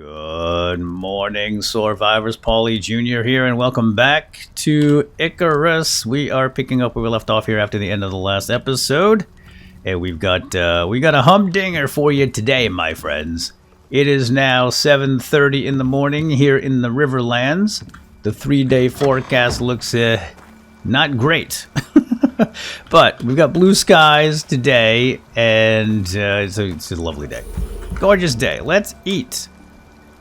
Good morning, survivors. Paulie Jr. here, and welcome back to Icarus. We are picking up where we left off here after the end of the last episode, and we got a humdinger for you today, my friends. It is now 7:30 in the morning here in the Riverlands. The 3-day forecast looks not great, but we've got blue skies today, and it's a lovely day. Gorgeous day. Let's eat.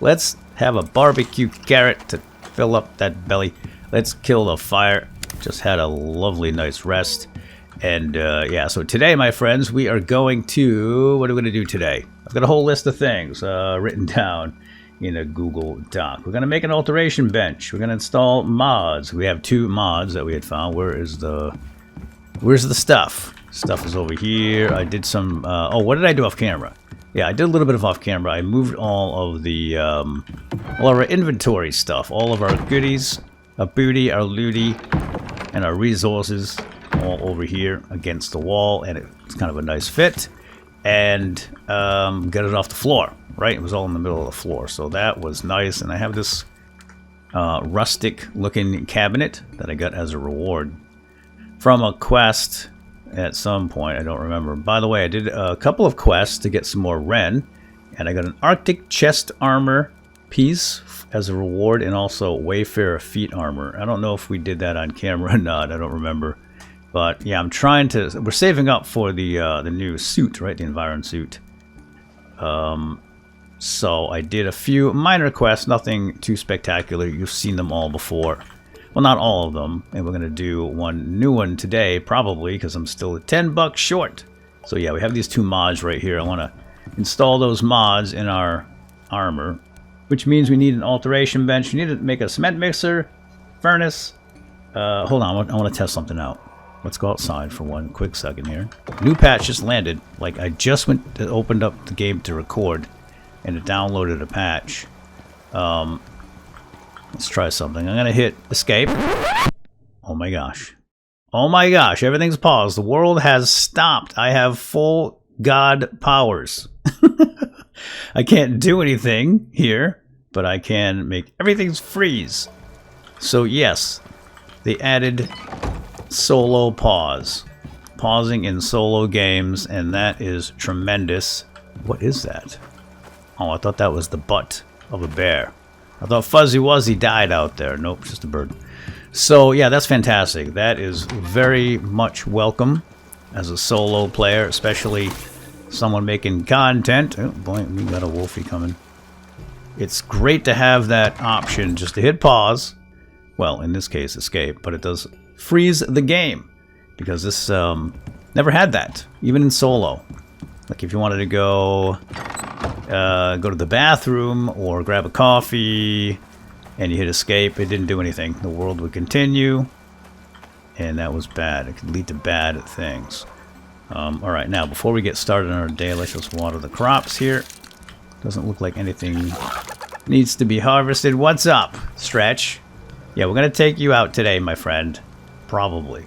Let's have a barbecue carrot to fill up that belly. Let's kill the fire. Just had a lovely, nice rest. And yeah, so today, my friends, we are going to... What are we going to do today? I've got a whole list of things written down in a Google Doc. We're going to make an alteration bench. We're going to install mods. We have 2 mods that we had found. Where's the stuff? Stuff is over here. I did some... oh, what did I do off camera? Yeah, I did a little bit of off camera. I moved all of the, all of our inventory stuff, all of our goodies, our booty, our looty, and our resources all over here against the wall, and it's kind of a nice fit. And got it off the floor, right? It was all in the middle of the floor, so that was nice. And I have this rustic-looking cabinet that I got as a reward from a quest. At some point, I don't remember. By the way, I did a couple of quests to get some more Ren, and I got an Arctic chest armor piece as a reward, and also Wayfarer feet armor. I don't know if we did that on camera or not. I don't remember, but yeah, I'm trying to. We're saving up for the new suit, right? The Envirosuit. So I did a few minor quests, nothing too spectacular. You've seen them all before. Well, not all of them, and we're going to do one new one today, probably, because I'm still $10 short. So yeah, we have these 2 mods right here. I want to install those mods in our armor, which means we need an alteration bench. We need to make a cement mixer, furnace. Hold on, I want to test something out. Let's go outside for one quick second here. New patch just landed. Like, I just opened up the game to record, and it downloaded a patch. Let's try something. I'm going to hit escape. Oh my gosh. Oh my gosh. Everything's paused. The world has stopped. I have full god powers. I can't do anything here, but I can make everything freeze. So yes, they added solo pause. Pausing in solo games, and that is tremendous. What is that? Oh, I thought that was the butt of a bear. I thought Fuzzy Wuzzy died out there. Nope, just a bird. So, yeah, that's fantastic. That is very much welcome as a solo player, especially someone making content. Oh, boy, we got a wolfie coming. It's great to have that option just to hit pause. Well, in this case, escape, but it does freeze the game because this never had that, even in solo. Like if you wanted to go to the bathroom or grab a coffee and you hit escape, it didn't do anything. The world would continue, and that was bad. It could lead to bad things. Alright, now before we get started on our day, let's just water the crops here. Doesn't look like anything needs to be harvested. What's up, Stretch? Yeah, we're going to take you out today, my friend. Probably.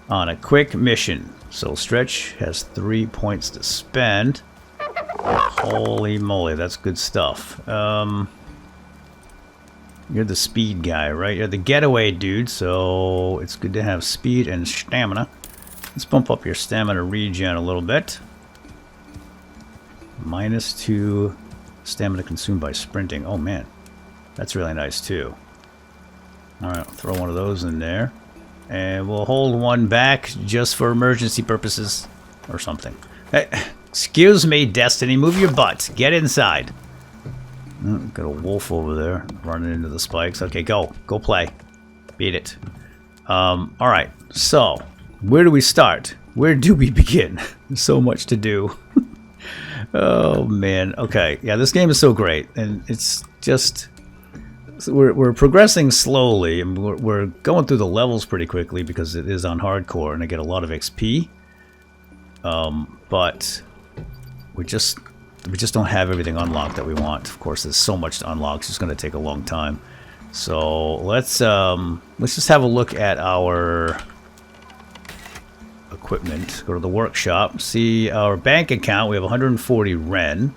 On a quick mission. So Stretch has 3 points to spend. Holy moly, that's good stuff. You're the speed guy, right? You're the getaway dude, so it's good to have speed and stamina. Let's bump up your stamina regen a little bit. -2 stamina consumed by sprinting. Oh man, that's really nice too. Alright, I'll throw one of those in there. And we'll hold one back just for emergency purposes or something. Hey, excuse me, Destiny. Move your butt. Get inside. Got a wolf over there running into the spikes. Okay, go. Go play. Beat it. Alright, so where do we start? Where do we begin? There's so much to do. Oh, man. Okay, yeah, this game is so great. And it's just... We're progressing slowly, and we're going through the levels pretty quickly because it is on hardcore, and I get a lot of XP. But we just don't have everything unlocked that we want. Of course, there's so much to unlock; it's just going to take a long time. So let's just have a look at our equipment. Go to the workshop, see our bank account. We have 140 Ren.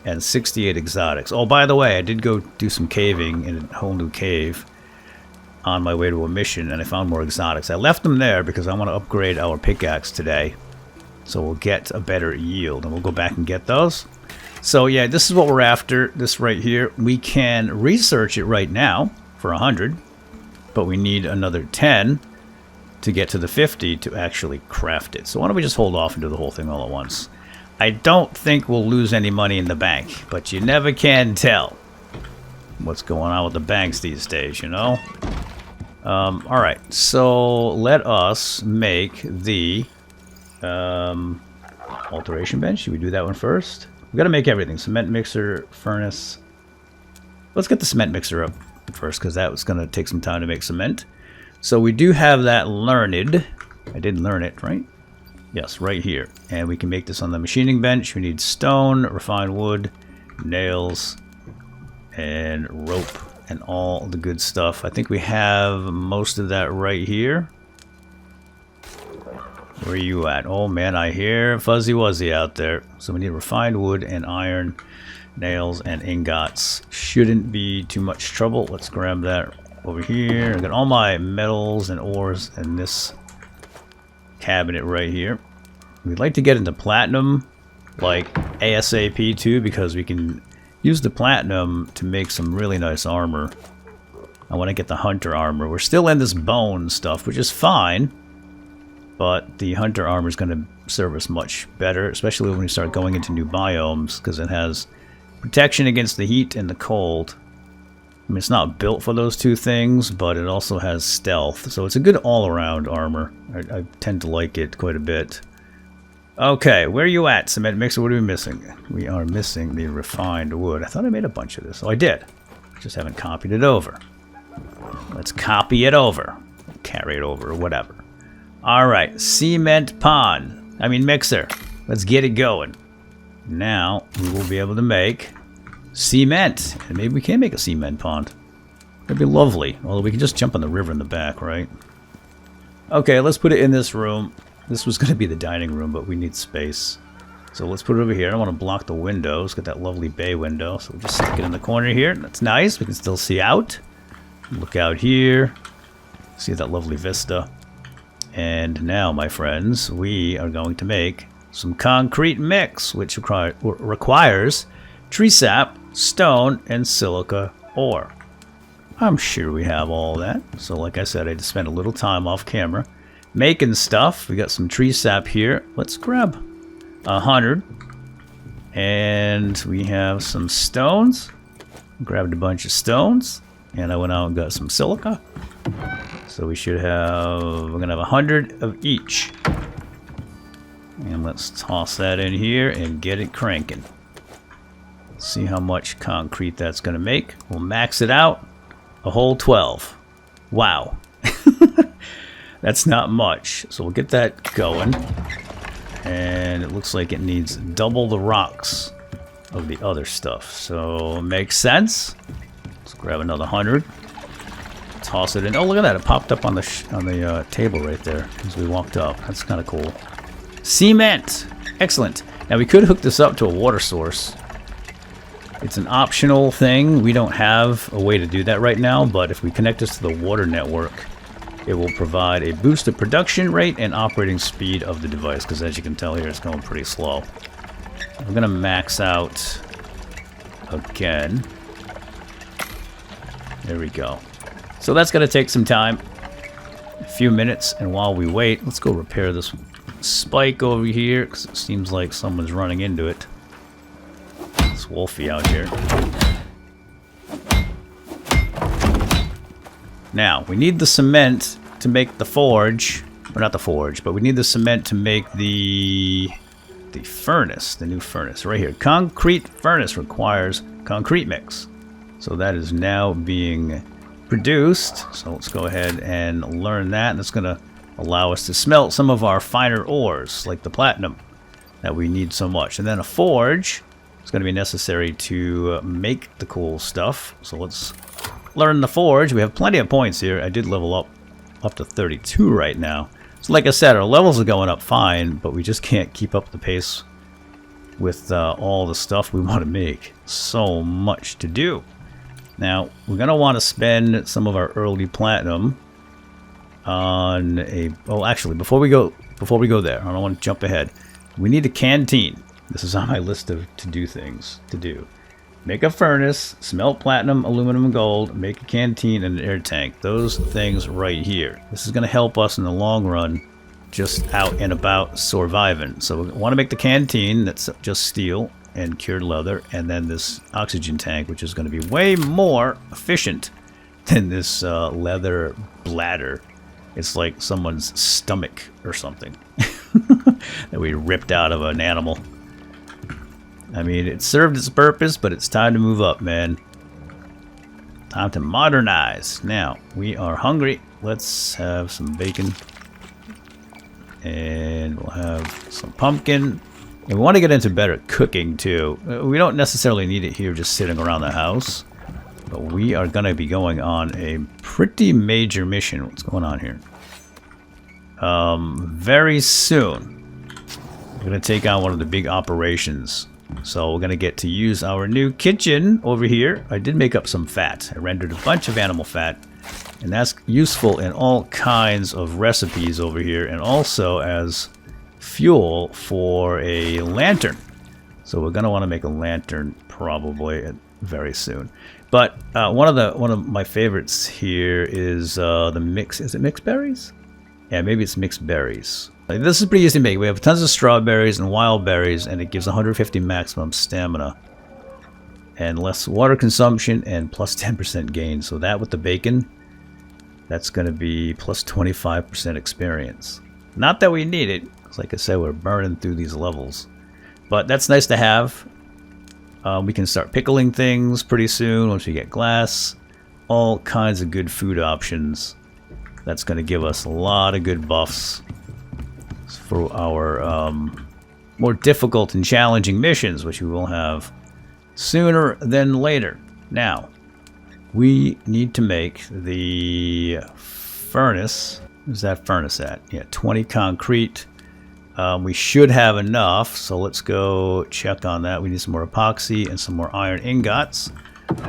and 68 exotics. Oh, by the way, I did go do some caving in a whole new cave on my way to a mission, and I found more exotics. I left them there because I want to upgrade our pickaxe today, so we'll get a better yield, and we'll go back and get those. So yeah, this is what we're after, this right here. We can research it right now for 100, but we need another 10 to get to the 50 to actually craft it. So why don't we just hold off and do the whole thing all at once. I don't think we'll lose any money in the bank, but you never can tell what's going on with the banks these days, you know? Alright, so let us make the Alteration Bench. Should we do that one first? We've got to make everything. Cement mixer, furnace. Let's get the cement mixer up first, because that was going to take some time to make cement. So we do have that learned. I did learn it, right? Yes, right here. And we can make this on the machining bench. We need stone, refined wood, nails, and rope, and all the good stuff. I think we have most of that right here. Where are you at? Oh man, I hear Fuzzy Wuzzy out there. So we need refined wood and iron, nails, and ingots. Shouldn't be too much trouble. Let's grab that over here. I got all my metals and ores in this cabinet right here. We'd like to get into platinum like ASAP too, because we can use the platinum to make some really nice armor. I want to get the hunter armor. We're still in this bone stuff, which is fine, but the hunter armor is going to serve us much better, especially when we start going into new biomes, because it has protection against the heat and the cold. I mean, it's not built for those two things, but it also has stealth, so it's a good all-around armor. I tend to like it quite a bit. Okay, where are you at, cement mixer? What are we missing? We are missing the refined wood. I thought I made a bunch of this. Oh, I did. Just haven't copied it over. Let's copy it over. Carry it over, or whatever. Alright, cement pond. I mean mixer. Let's get it going. Now, we will be able to make cement. And maybe we can make a cement pond. That'd be lovely. Although we can just jump on the river in the back, right? Okay, let's put it in this room. This was going to be the dining room, but we need space. So let's put it over here. I don't want to block the windows. Got that lovely bay window. So we'll just stick it in the corner here. That's nice. We can still see out. Look out here. See that lovely vista. And now, my friends, we are going to make some concrete mix, which requires tree sap, stone, and silica ore. I'm sure we have all that. So like I said, I just spent a little time off camera making stuff. We got some tree sap here. Let's grab 100. And we have some stones. Grabbed a bunch of stones. And I went out and got some silica. So we should have, we're going to have 100 of each. And let's toss that in here and get it cranking. See how much concrete that's going to make. We'll max it out. A whole 12. Wow. That's not much. So we'll get that going. And it looks like it needs double the rocks of the other stuff. So makes sense. Let's grab another 100. Toss it in. Oh, look at that. It popped up on the table right there as we walked up. That's kind of cool. Cement. Excellent. Now we could hook this up to a water source. It's an optional thing. We don't have a way to do that right now, but if we connect this to the water network, it will provide a boosted production rate and operating speed of the device, because as you can tell here, it's going pretty slow. I'm going to max out again. There we go. So that's going to take some time, a few minutes, and while we wait, let's go repair this spike over here, because it seems like someone's running into it. It's Wolfie out here. Now, we need the cement to make the forge, or not the forge, but we need the cement to make the furnace, the new furnace right here. Concrete furnace requires concrete mix. So that is now being produced. So let's go ahead and learn that. And it's going to allow us to smelt some of our finer ores, like the platinum, that we need so much. And then a forge is going to be necessary to make the cool stuff. So let's learn the forge. We have plenty of points here. I did level up to 32 right now. So like I said, our levels are going up fine, but we just can't keep up the pace with all the stuff we want to make. So much to do. Now, we're going to want to spend some of our early platinum on a... Oh, actually, before we go there, I don't want to jump ahead. We need a canteen. This is on my list of to-do things to do. Make a furnace, smelt platinum, aluminum, and gold, make a canteen, and an air tank. Those things right here. This is going to help us in the long run, just out and about surviving. So we want to make the canteen, that's just steel and cured leather, and then this oxygen tank, which is going to be way more efficient than this leather bladder. It's like someone's stomach or something that we ripped out of an animal. I mean, it served its purpose, but it's time to move up, man. Time to modernize. Now, we are hungry. Let's have some bacon. And we'll have some pumpkin. And we want to get into better cooking, too. We don't necessarily need it here just sitting around the house. But we are going to be going on a pretty major mission. What's going on here? Very soon, we're going to take on one of the big operations. So we're going to get to use our new kitchen over here. I did make up some fat. I rendered a bunch of animal fat. And that's useful in all kinds of recipes over here. And also as fuel for a lantern. So we're going to want to make a lantern probably very soon. But one of my favorites here is the mix. Is it mixed berries? Yeah, maybe it's mixed berries. This is pretty easy to make. We have tons of strawberries and wild berries, and it gives 150 maximum stamina. And less water consumption and plus 10% gain. So that with the bacon, that's going to be plus 25% experience. Not that we need it, because like I said, we're burning through these levels. But that's nice to have. We can start pickling things pretty soon once we get glass. All kinds of good food options. That's going to give us a lot of good buffs for our more difficult and challenging missions, which we will have sooner than later. Now, we need to make the furnace. Where's that furnace at? Yeah, 20 concrete. We should have enough, so let's go check on that. We need some more epoxy and some more iron ingots.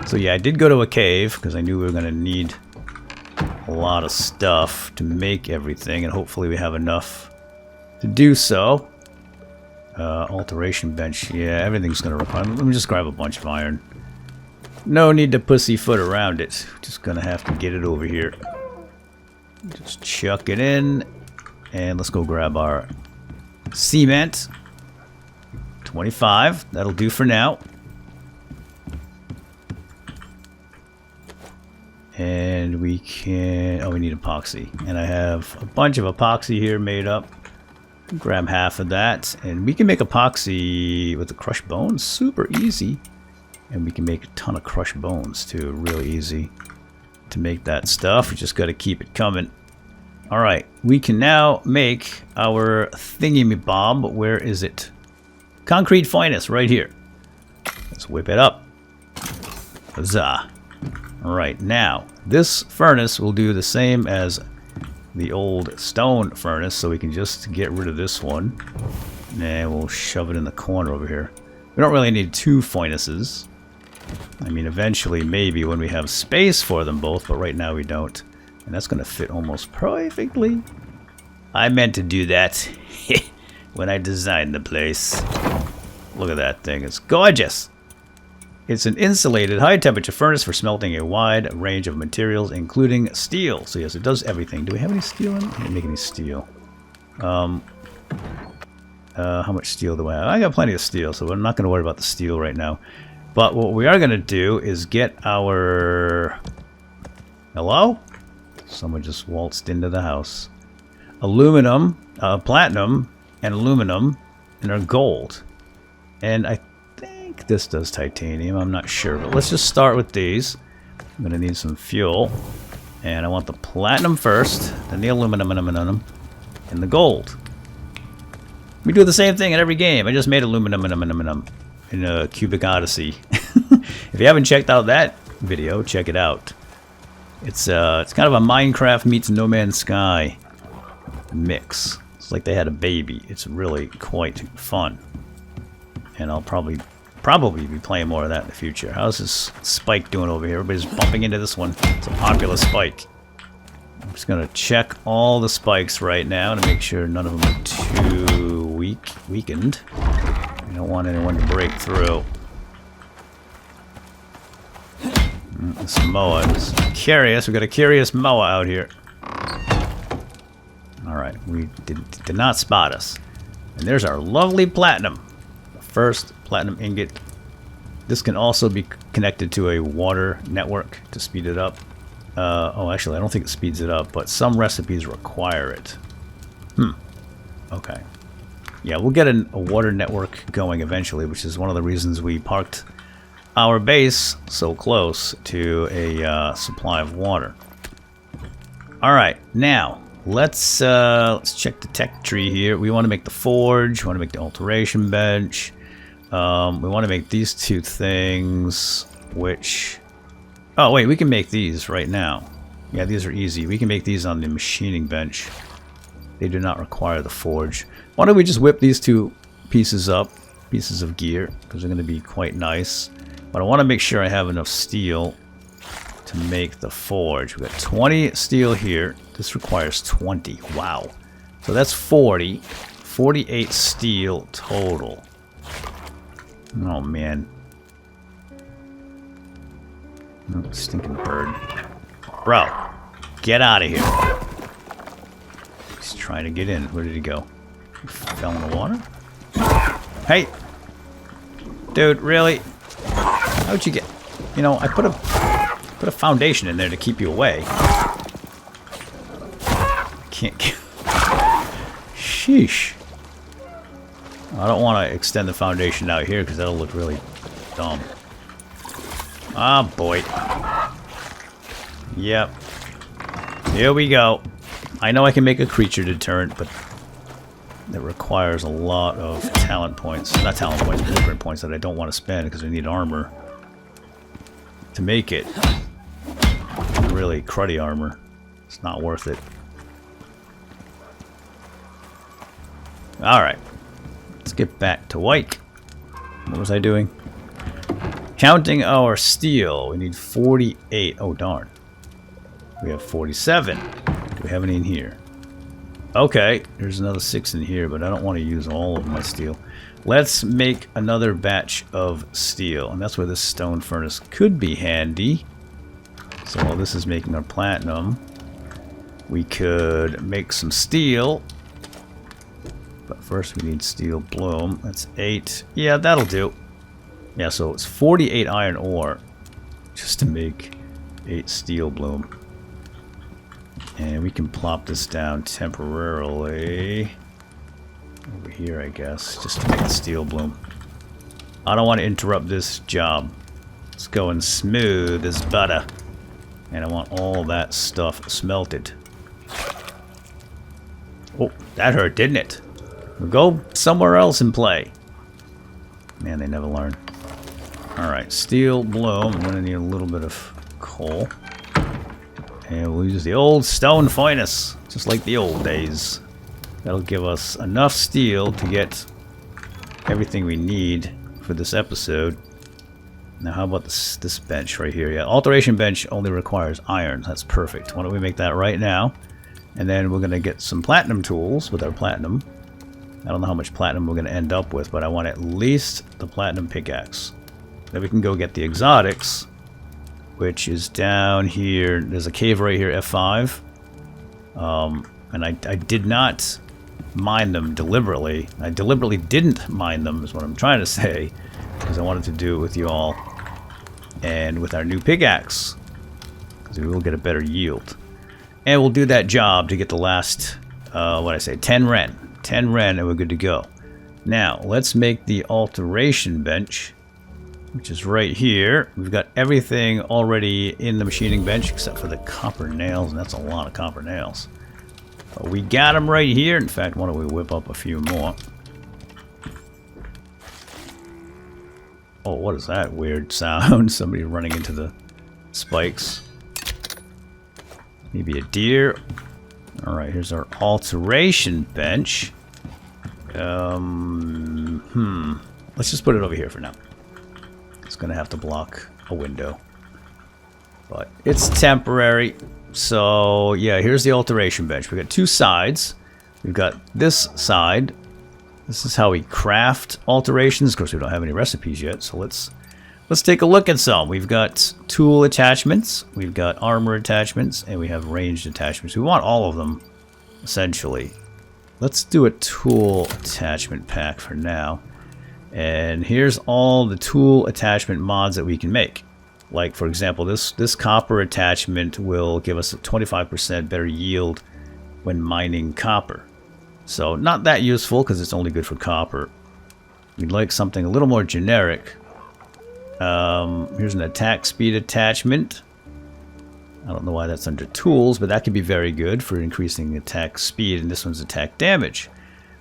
So yeah, I did go to a cave because I knew we were going to need a lot of stuff to make everything, and hopefully we have enough to do so. Alteration bench, yeah, everything's going to require. Let me just grab a bunch of iron. No need to pussyfoot around it. Just going to have to get it over here. Just chuck it in, and let's go grab our cement. 25, that'll do for now. And we can, oh, we need epoxy. And I have a bunch of epoxy here made up. Grab half of that. And we can make epoxy with the crushed bones. Super easy. And we can make a ton of crushed bones too. Really easy to make that stuff. We just got to keep it coming. Alright, we can now make our thingy-me-bob. Where is it? Concrete furnace, right here. Let's whip it up. Huzzah. Alright, now, this furnace will do the same as the old stone furnace, so we can just get rid of this one. And we'll shove it in the corner over here. We don't really need two furnaces. I mean, eventually, maybe, when we have space for them both, but right now we don't. And that's going to fit almost perfectly. I meant to do that when I designed the place. Look at that thing. It's gorgeous. It's an insulated high-temperature furnace for smelting a wide range of materials, including steel. So yes, it does everything. Do we have any steel in it? I didn't make any steel. How much steel do I have? I got plenty of steel, so we're not going to worry about the steel right now. But what we are going to do is get our... Hello? Someone just waltzed into the house. Aluminum, platinum, and aluminum, and our gold. And I think this does titanium. I'm not sure, but let's just start with these. I'm going to need some fuel. And I want the platinum first, then the aluminum, and the gold. We do the same thing in every game. I just made aluminum in a Cubic Odyssey. If you haven't checked out that video, check it out. It's kind of a Minecraft meets No Man's Sky mix. It's like they had a baby. It's really quite fun. And I'll probably be playing more of that in the future. How's this spike doing over here? Everybody's bumping into this one. It's a popular spike. I'm just gonna check all the spikes right now to make sure none of them are too weakened. I don't want anyone to break through. This Moa is curious. We've got a curious Moa out here. Alright, we did not spot us. And there's our lovely platinum. The first platinum ingot. This can also be connected to a water network to speed it up. Oh, actually, I don't think it speeds it up, but some recipes require it. Okay. Yeah, we'll get a water network going eventually, which is one of the reasons we parked our base so close to a supply of water. Alright, now, let's check the tech tree here. We want to make the forge, we want to make the alteration bench. We want to make these two things, which... Oh, wait, we can make these right now. Yeah, these are easy. We can make these on the machining bench. They do not require the forge. Why don't we just whip these two pieces up, pieces of gear, because they're going to be quite nice. But I want to make sure I have enough steel to make the forge. We've got 20 steel here. This requires 20. Wow. So that's 40. 48 steel total. Oh, man. Oh, stinking bird. Bro, get out of here. He's trying to get in. Where did he go? He fell in the water? Hey! Dude, really? How'd you get... You know, I put a foundation in there to keep you away. Can't get... Sheesh. I don't want to extend the foundation out here because that'll look really dumb. Ah, boy. Yep. Here we go. I know I can make a creature deterrent, but that requires a lot of talent points. Not talent points, blueprint points that I don't want to spend because I need armor to make it. Really cruddy armor. It's not worth it. Alright. Let's get back to white. What was I doing? Counting our steel. We need 48. Oh, darn. We have 47. Do we have any in here? Okay, there's another 6 in here, but I don't want to use all of my steel. Let's make another batch of steel, and that's where this stone furnace could be handy. So while this is making our platinum, we could make some steel. But first we need steel bloom. That's 8. Yeah, that'll do. Yeah, so it's 48 iron ore just to make 8 steel bloom. And we can plop this down temporarily over here, I guess, just to make the steel bloom. I don't want to interrupt this job. It's going smooth as butter. And I want all that stuff smelted. Oh, that hurt, didn't it? We'll go somewhere else and play. Man, they never learn. Alright, steel bloom. I'm going to need a little bit of coal. And we'll use the old stone furnace, just like the old days. That'll give us enough steel to get everything we need for this episode. Now how about this bench right here? Yeah, Alteration Bench only requires iron. That's perfect. Why don't we make that right now? And then we're going to get some platinum tools with our platinum. I don't know how much platinum we're going to end up with, but I want at least the platinum pickaxe. Then we can go get the exotics, which is down here. There's a cave right here, F5. And I did not mine them deliberately. I deliberately didn't mine them, is what I'm trying to say, because I wanted to do it with you all. And with our new pickaxe, because we will get a better yield. And we'll do that job to get the last, 10 ren. 10 ren and we're good to go. Now, let's make the alteration bench, which is right here. We've got everything already in the machining bench except for the copper nails, and that's a lot of copper nails. But we got them right here. In fact, why don't we whip up a few more? Oh, what is that weird sound? Somebody running into the spikes. Maybe a deer. Alright, here's our alteration bench. let's just put it over here for now. It's going to have to block a window. But it's temporary. So, yeah, here's the alteration bench. We've got two sides. We've got this side. This is how we craft alterations. Of course, we don't have any recipes yet, so let's take a look at some. We've got tool attachments, we've got armor attachments, and we have ranged attachments. We want all of them, essentially. Let's do a tool attachment pack for now. And here's all the tool attachment mods that we can make. Like, for example, this copper attachment will give us a 25% better yield when mining copper. So, not that useful because it's only good for copper. We'd like something a little more generic. Here's an attack speed attachment. I don't know why that's under tools, but that could be very good for increasing attack speed, and this one's attack damage.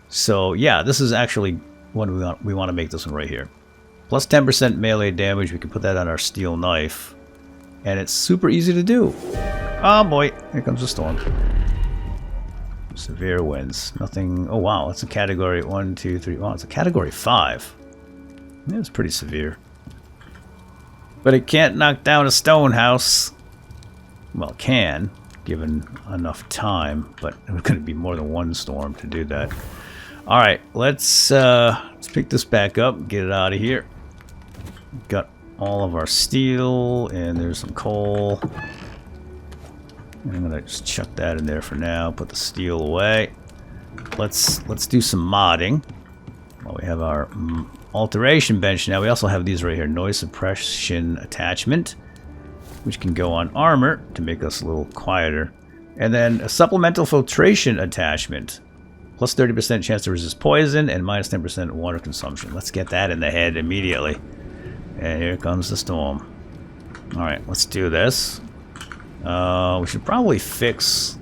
So, yeah, this is actually one we want to make this one right here. Plus 10% melee damage. We can put that on our steel knife. And it's super easy to do. Oh boy, here comes the storm. Severe winds. Nothing. Oh wow, it's a category 1, 2, 3. Wow, it's a category 5. Yeah, it's pretty severe. But it can't knock down a stone house. Well, it can, given enough time. But it's going to be more than one storm to do that. Alright, let's pick this back up. Get it out of here. Got all of our steel, and there's some coal. I'm gonna just chuck that in there for now. Put the steel away. Let's do some modding. Well, we have our alteration bench now. We also have these right here: noise suppression attachment, which can go on armor to make us a little quieter, and then a supplemental filtration attachment. Plus 30% chance to resist poison and minus 10% water consumption. Let's get that in the head immediately. And here comes the storm. Alright, let's do this. We should probably fix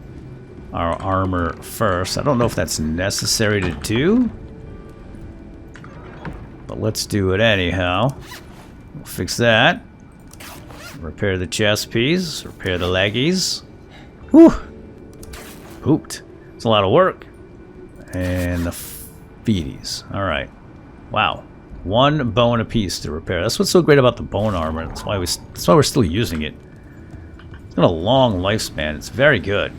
our armor first. I don't know if that's necessary to do, but let's do it anyhow. We'll fix that. Repair the chest piece. Repair the leggies. Whew! Pooped. It's a lot of work. And the feeties. Alright. Wow. One bone apiece to repair. That's what's so great about the bone armor. That's why we're still using it. It's got a long lifespan. It's very good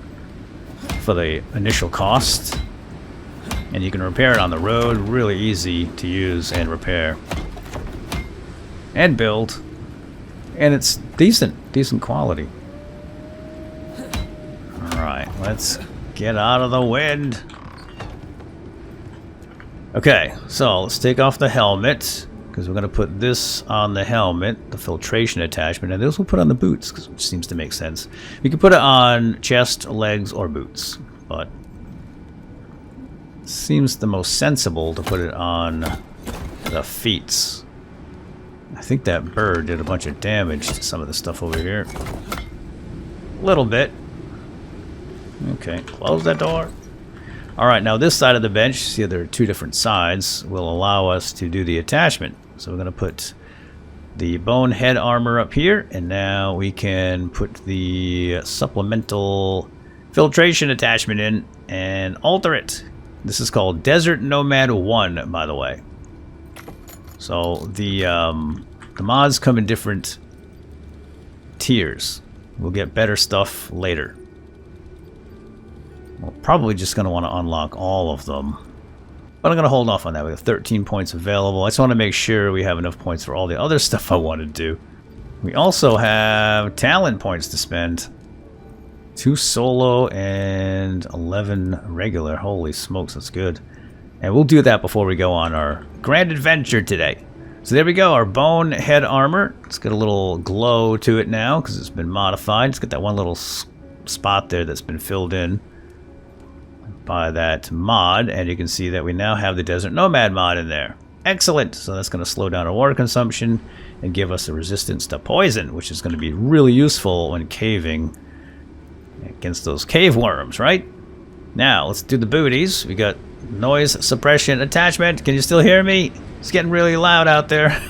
for the initial cost. And you can repair it on the road. Really easy to use and repair. And build. And it's decent quality. Alright, let's get out of the wind. Okay, so let's take off the helmet, because we're going to put this on the helmet, the filtration attachment, and this we'll put on the boots, which seems to make sense. We can put it on chest, legs, or boots, but it seems the most sensible to put it on the feet. I think that bird did a bunch of damage to some of the stuff over here. A little bit. Okay, close that door. Alright, now this side of the bench, see there are two different sides, will allow us to do the attachment. So we're going to put the bone head armor up here, and now we can put the supplemental filtration attachment in and alter it. This is called Desert Nomad 1, by the way. So the mods come in different tiers. We'll get better stuff later. We're probably just going to want to unlock all of them. But I'm going to hold off on that. We have 13 points available. I just want to make sure we have enough points for all the other stuff I want to do. We also have talent points to spend. 2 solo and 11 regular. Holy smokes, that's good. And we'll do that before we go on our grand adventure today. So there we go, our bone head armor. It's got a little glow to it now because it's been modified. It's got that one little spot there that's been filled in by that mod, and you can see that we now have the Desert Nomad mod in there. Excellent! So that's going to slow down our water consumption and give us a resistance to poison, which is going to be really useful when caving against those cave worms, right? Now, let's do the booties. We got noise suppression attachment. Can you still hear me? It's getting really loud out there.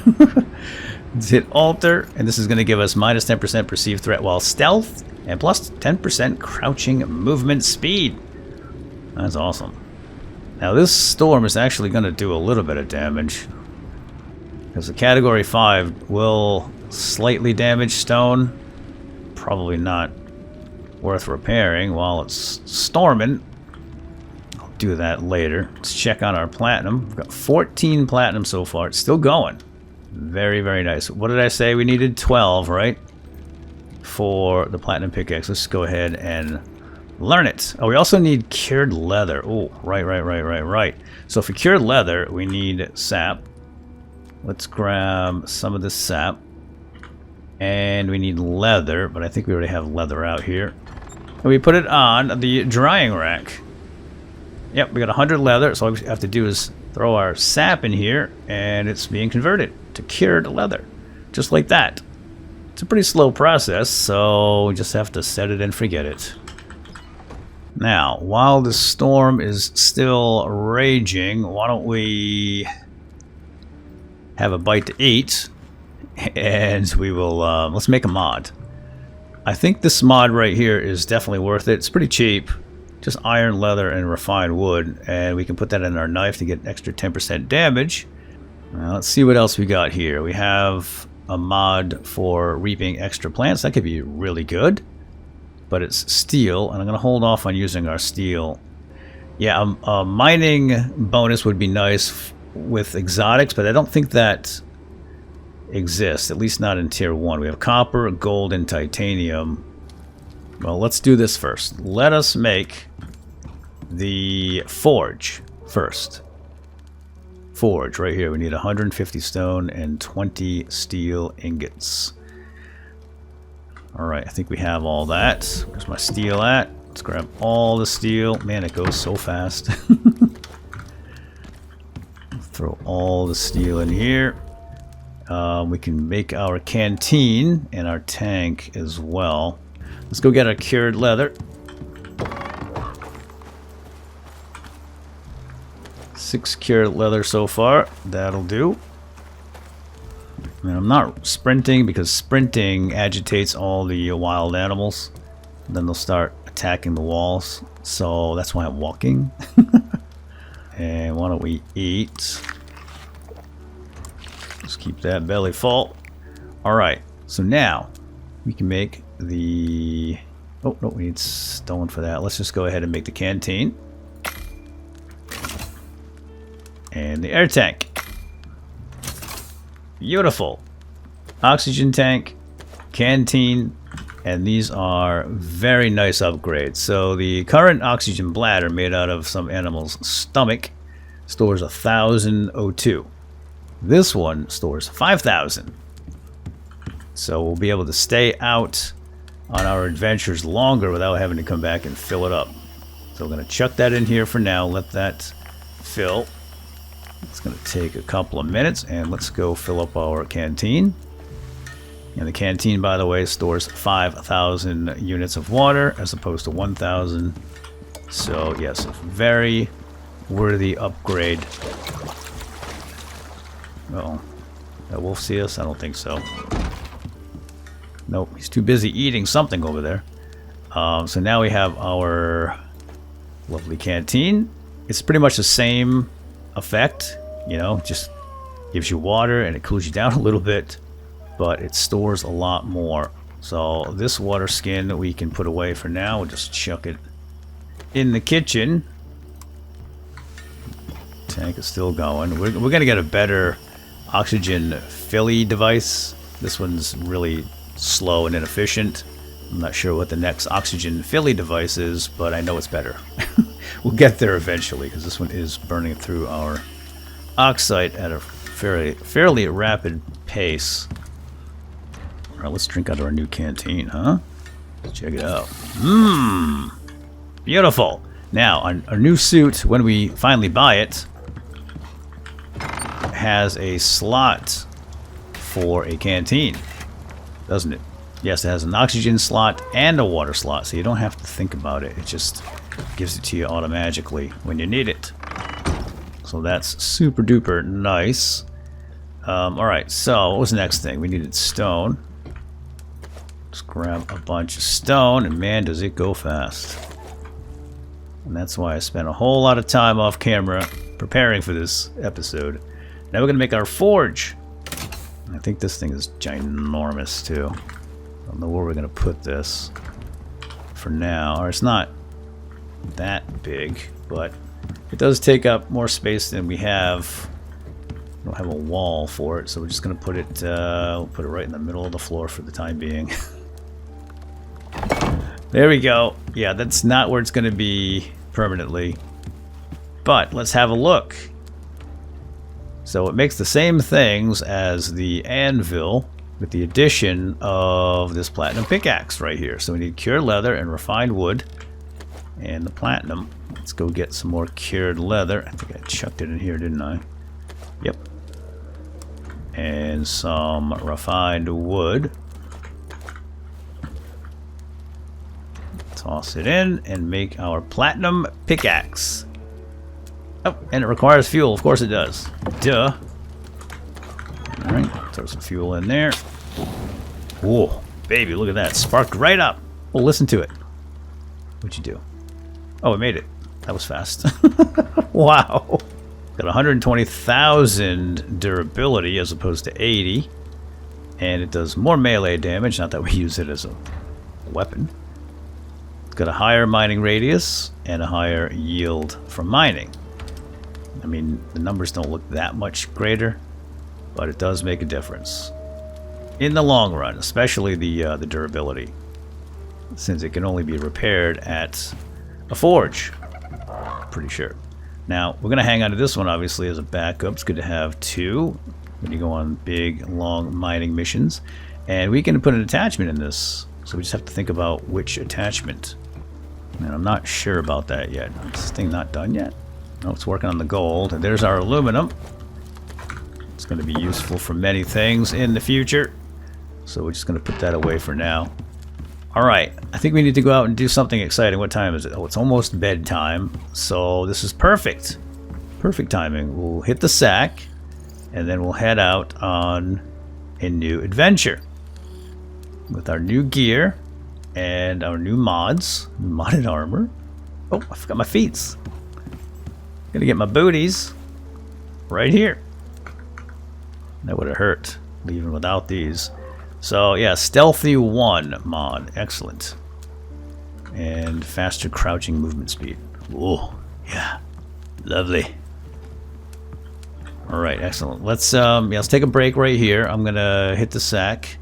Let's hit alter, and this is going to give us minus 10% perceived threat while stealth, and plus 10% crouching movement speed. That's awesome. Now this storm is actually going to do a little bit of damage. Because the category 5 will slightly damage stone. Probably not worth repairing while it's storming. I'll do that later. Let's check on our platinum. We've got 14 platinum so far. It's still going. Very, very nice. What did I say? We needed 12, right? For the platinum pickaxe. Let's go ahead and learn it. Oh, we also need cured leather. Oh, right. So for cured leather, we need sap. Let's grab some of the sap. And we need leather, but I think we already have leather out here. And we put it on the drying rack. Yep, we got 100 leather, so all we have to do is throw our sap in here, and it's being converted to cured leather. Just like that. It's a pretty slow process, so we just have to set it and forget it. Now, while the storm is still raging, why don't we have a bite to eat, and we will, let's make a mod. I think this mod right here is definitely worth it. It's pretty cheap. Just iron, leather, and refined wood, and we can put that in our knife to get an extra 10% damage. Now, let's see what else we got here. We have a mod for reaping extra plants. That could be really good, but it's steel, and I'm going to hold off on using our steel. Yeah, a mining bonus would be nice with exotics, but I don't think that exists, at least not in tier 1. We have copper, gold, and titanium. Well, let's do this first. Let us make the forge first. Forge right here. We need 150 stone and 20 steel ingots. Alright, I think we have all that. Where's my steel at? Let's grab all the steel. Man, it goes so fast. Throw all the steel in here. We can make our canteen and our tank as well. Let's go get our cured leather. 6 cured leather so far. That'll do. And I'm not sprinting because sprinting agitates all the wild animals. Then they'll start attacking the walls. So that's why I'm walking. And why don't we eat? Just keep that belly full. Alright, so now we can make the... Oh, no, we need stone for that. Let's just go ahead and make the canteen. And the air tank. Beautiful. Oxygen tank, canteen, and these are very nice upgrades. So the current oxygen bladder, made out of some animal's stomach, stores 1,000 O2. This one stores 5,000. So we'll be able to stay out on our adventures longer without having to come back and fill it up. So we're going to chuck that in here for now, let that fill. It's going to take a couple of minutes, and let's go fill up our canteen. And the canteen, by the way, stores 5,000 units of water as opposed to 1,000. So yes, a very worthy upgrade. Uh-oh. That wolf see us? I don't think so. Nope, he's too busy eating something over there. So now we have our lovely canteen. It's pretty much the same effect, you know, just gives you water and it cools you down a little bit, but it stores a lot more. So this water skin we can put away for now. We'll just chuck it in the kitchen. Tank is still going. We're gonna get a better oxygen filly device. This one's really slow and inefficient. I'm not sure what the next oxygen filly device is, but I know it's better. We'll get there eventually, because this one is burning through our oxide at a fairly rapid pace. Alright, let's drink out of our new canteen, huh? Let's check it out. Mmm! Beautiful! Now, our new suit, when we finally buy it, has a slot for a canteen, doesn't it? Yes, it has an oxygen slot and a water slot, so you don't have to think about it. It just gives it to you automatically when you need it. So that's super duper nice. Alright, so what was the next thing? We needed stone. Let's grab a bunch of stone, and man, does it go fast. And that's why I spent a whole lot of time off camera preparing for this episode. Now we're going to make our forge. I think this thing is ginormous too. I don't know where we're going to put this for now. Or it's not that big, but it does take up more space than we have. We don't have a wall for it, so we're just going to put it, we'll put it right in the middle of the floor for the time being. There we go. Yeah, that's not where it's going to be permanently. But let's have a look. So it makes the same things as the anvil with the addition of this platinum pickaxe right here. So we need cured leather and refined wood and the platinum. Let's go get some more cured leather. I think I chucked it in here, didn't I? Yep. And some refined wood. Toss it in and make our platinum pickaxe. Oh, and it requires fuel. Of course it does. Duh. Alright, throw some fuel in there. Whoa, baby, look at that. Sparked right up. Well, listen to it. What'd you do? Oh, it made it. That was fast. Wow. Got 120,000 durability as opposed to 80. And it does more melee damage, not that we use it as a weapon. It's got a higher mining radius and a higher yield from mining. I mean, the numbers don't look that much greater, but it does make a difference in the long run, especially the durability, since it can only be repaired at a forge. Pretty sure. Now we're gonna hang on to this one obviously as a backup. It's good to have two when you go on big, long mining missions, and we can put an attachment in this. So we just have to think about which attachment, and I'm not sure about that yet. Is this thing not done yet? No, it's working on the gold. And there's our aluminum. It's going to be useful for many things in the future. So we're just going to put that away for now. Alright, I think we need to go out and do something exciting. What time is it? Oh, it's almost bedtime. So this is perfect. Perfect timing. We'll hit the sack. And then we'll head out on a new adventure. With our new gear. And our new mods. Modded armor. Oh, I forgot my feet. Gonna get my booties right here. That would have hurt leaving without these. So yeah, stealthy 1 mod, excellent, and faster crouching movement speed. Oh yeah, lovely. All right, excellent. Let's let's take a break right here. I'm gonna hit the sack.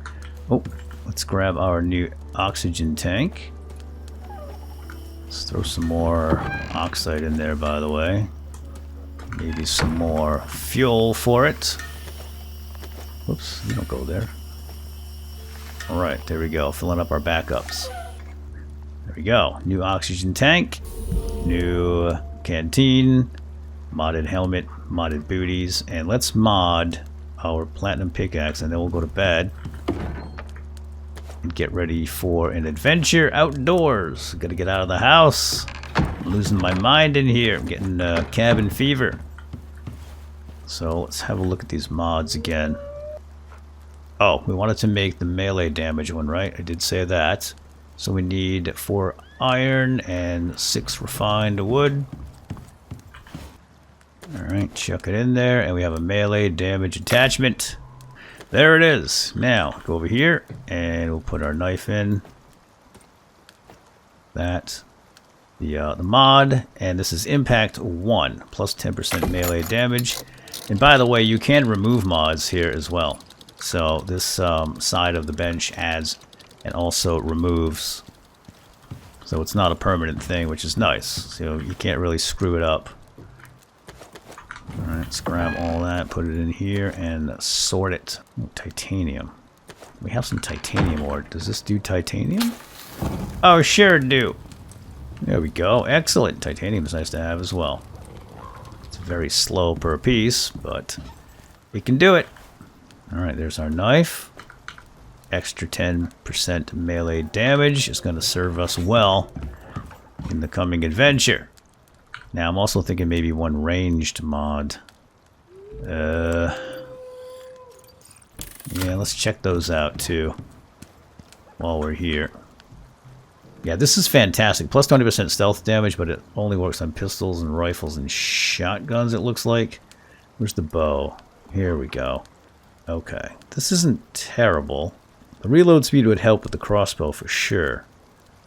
Oh, let's grab our new oxygen tank. Let's throw some more oxide in there, by the way. Maybe some more fuel for it. Whoops, you don't go there. Alright, there we go. Filling up our backups. There we go. New oxygen tank. New canteen. Modded helmet. Modded booties. And let's mod our platinum pickaxe and then we'll go to bed. And get ready for an adventure outdoors. Gotta get out of the house. I'm losing my mind in here. I'm getting cabin fever. So let's have a look at these mods again. Oh, we wanted to make the melee damage one, right? I did say that. So we need 4 iron and 6 refined wood. Alright, chuck it in there. And we have a melee damage attachment. There it is. Now, go over here and we'll put our knife in. That. The mod, and this is impact 1 plus 10% melee damage. And by the way, you can remove mods here as well. So this side of the bench adds and also removes. So it's not a permanent thing, which is nice. So you can't really screw it up. Alright, let's grab all that, put it in here, and sort it. Oh, titanium. We have some titanium ore. Does this do titanium? Oh, sure do. There we go. Excellent. Titanium is nice to have as well. It's very slow per piece, but we can do it. Alright, there's our knife. Extra 10% melee damage is going to serve us well in the coming adventure. Now, I'm also thinking maybe one ranged mod. Yeah, let's check those out too while we're here. Yeah, this is fantastic. Plus 20% stealth damage, but it only works on pistols and rifles and shotguns, it looks like. Where's the bow? Here we go. Okay, this isn't terrible. The reload speed would help with the crossbow for sure.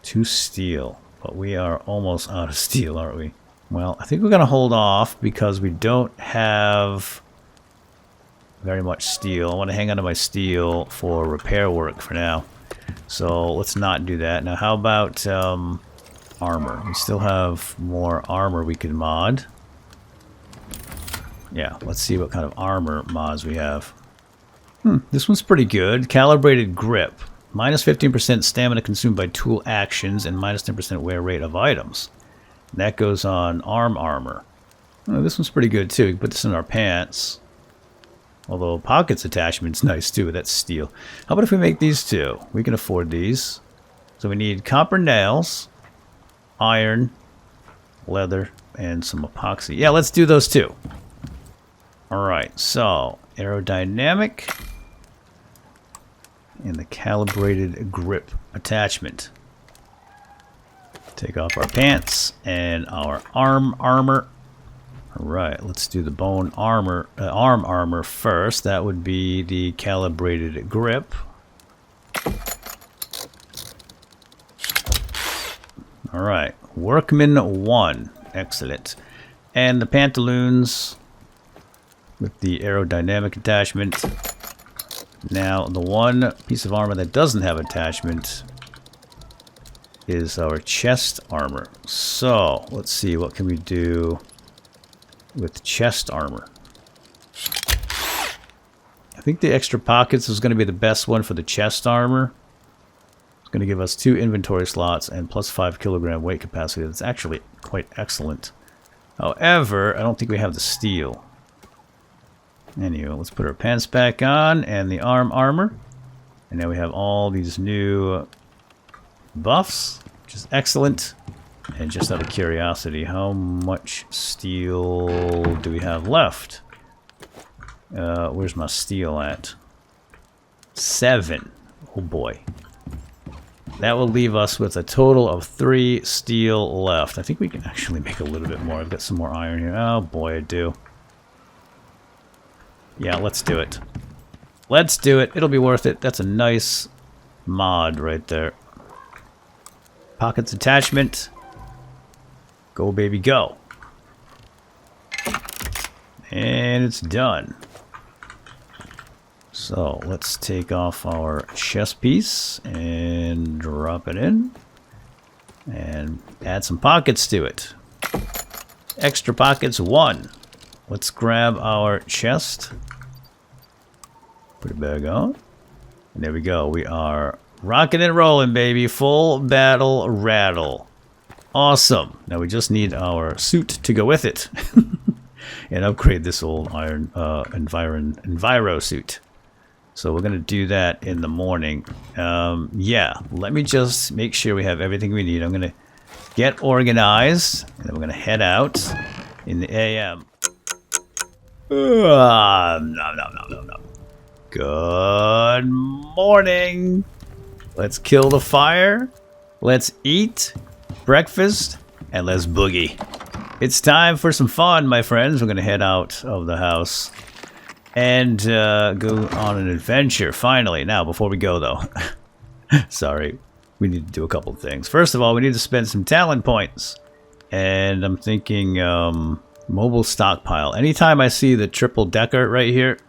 2 steel, but we are almost out of steel, aren't we? Well, I think we're going to hold off because we don't have very much steel. I want to hang on to my steel for repair work for now. So let's not do that. Now, how about armor? We still have more armor we can mod. Yeah, let's see what kind of armor mods we have. This one's pretty good. Calibrated grip. Minus 15% stamina consumed by tool actions and minus 10% wear rate of items. And that goes on armor. Oh, this one's pretty good too. We can put this in our pants. Although pockets attachment's nice too. That's steel. How about if we make these two? We can afford these. So we need copper nails, iron, leather, and some epoxy. Yeah, let's do those too. Alright, so aerodynamic and the calibrated grip attachment. Take off our pants and our armor. Alright, let's do the bone armor, arm armor first. That would be the calibrated grip. Alright, Workman 1. Excellent. And the pantaloons with the aerodynamic attachment. Now, the one piece of armor that doesn't have attachment is our chest armor. So, let's see, what can we do with chest armor? I think the extra pockets is going to be the best one for the chest armor. It's going to give us 2 inventory slots and plus 5 kilogram weight capacity. That's actually quite excellent. However, I don't think we have the steel. Anyway, let's put our pants back on and the armor. And now we have all these new buffs, which is excellent. And just out of curiosity, how much steel do we have left? Where's my steel at? 7. Oh boy. That will leave us with a total of 3 steel left. I think we can actually make a little bit more. I've got some more iron here. Oh boy, I do. Yeah, let's do it. Let's do it. It'll be worth it. That's a nice mod right there. Pockets attachment. Go, baby, go. And it's done. So let's take off our chest piece and drop it in. And add some pockets to it. Extra pockets 1. Let's grab our chest. Put it back on. And there we go. We are rocking and rolling, baby. Full battle rattle. Awesome. Now we just need our suit to go with it. And upgrade this old iron Envirosuit. So we're going to do that in the morning. Yeah, let me just make sure we have everything we need. I'm going to get organized. And then we're going to head out in the AM. No. Good morning. Let's kill the fire. Let's eat breakfast. And let's boogie. It's time for some fun, my friends. We're going to head out of the house and go on an adventure, finally. Now, before we go, though, sorry, we need to do a couple of things. First of all, we need to spend some talent points. And I'm thinking mobile stockpile. Anytime I see the triple decker right here,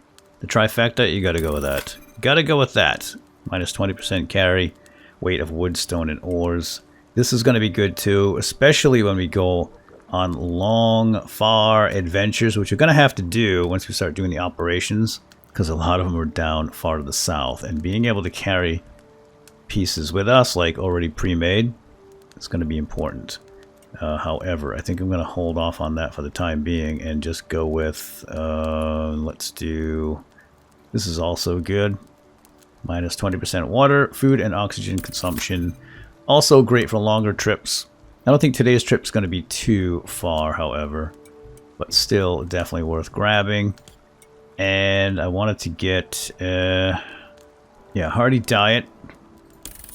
the trifecta, you got to go with that. Got to go with that. Minus 20% carry, weight of wood, stone, and ores. This is going to be good, too, especially when we go on long, far adventures, which we're going to have to do once we start doing the operations, because a lot of them are down far to the south, and being able to carry pieces with us, like already pre-made, is going to be important. However, I think I'm going to hold off on that for the time being and just go with, let's do, this is also good, minus 20% water, food and oxygen consumption, also great for longer trips. I don't think today's trip is going to be too far, however, but still definitely worth grabbing. And I wanted to get, yeah, hearty diet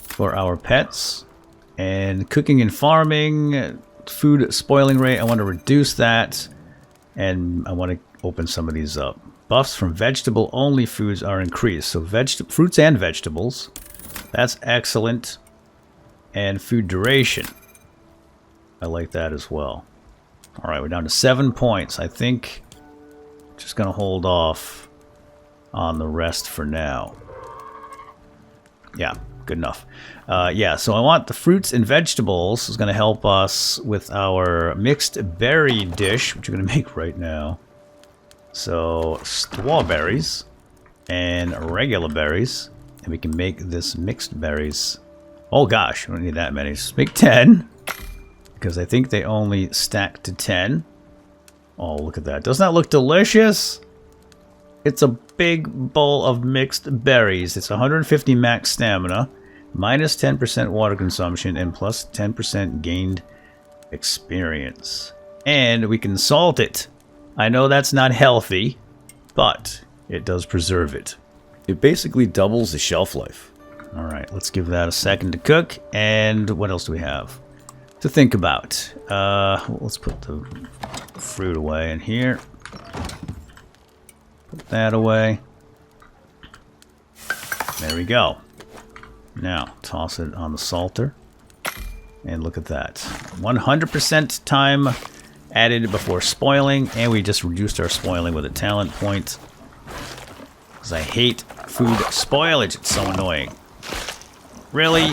for our pets. And cooking and farming, food spoiling rate, I want to reduce that. And I want to open some of these up. Buffs from vegetable-only foods are increased. So fruits and vegetables. That's excellent. And food duration. I like that as well. Alright, we're down to 7 points. I think I'm just going to hold off on the rest for now. Yeah, good enough. Yeah, so I want the fruits and vegetables. Is going to help us with our mixed berry dish, which we're going to make right now. So, strawberries and regular berries. And we can make this mixed berries. Oh gosh, we don't need that many. Just make 10. Because I think they only stack to 10. Oh, look at that. Doesn't that look delicious? It's a big bowl of mixed berries. It's 150 max stamina, minus 10% water consumption, and plus 10% gained experience. And we can salt it. I know that's not healthy, but it does preserve it. It basically doubles the shelf life. Alright, let's give that a second to cook. And what else do we have to think about? Let's put the fruit away in here. Put that away. There we go. Now, toss it on the salter. And look at that. 100% time added before spoiling. And we just reduced our spoiling with a talent point. Because I hate food spoilage. It's so annoying. Really?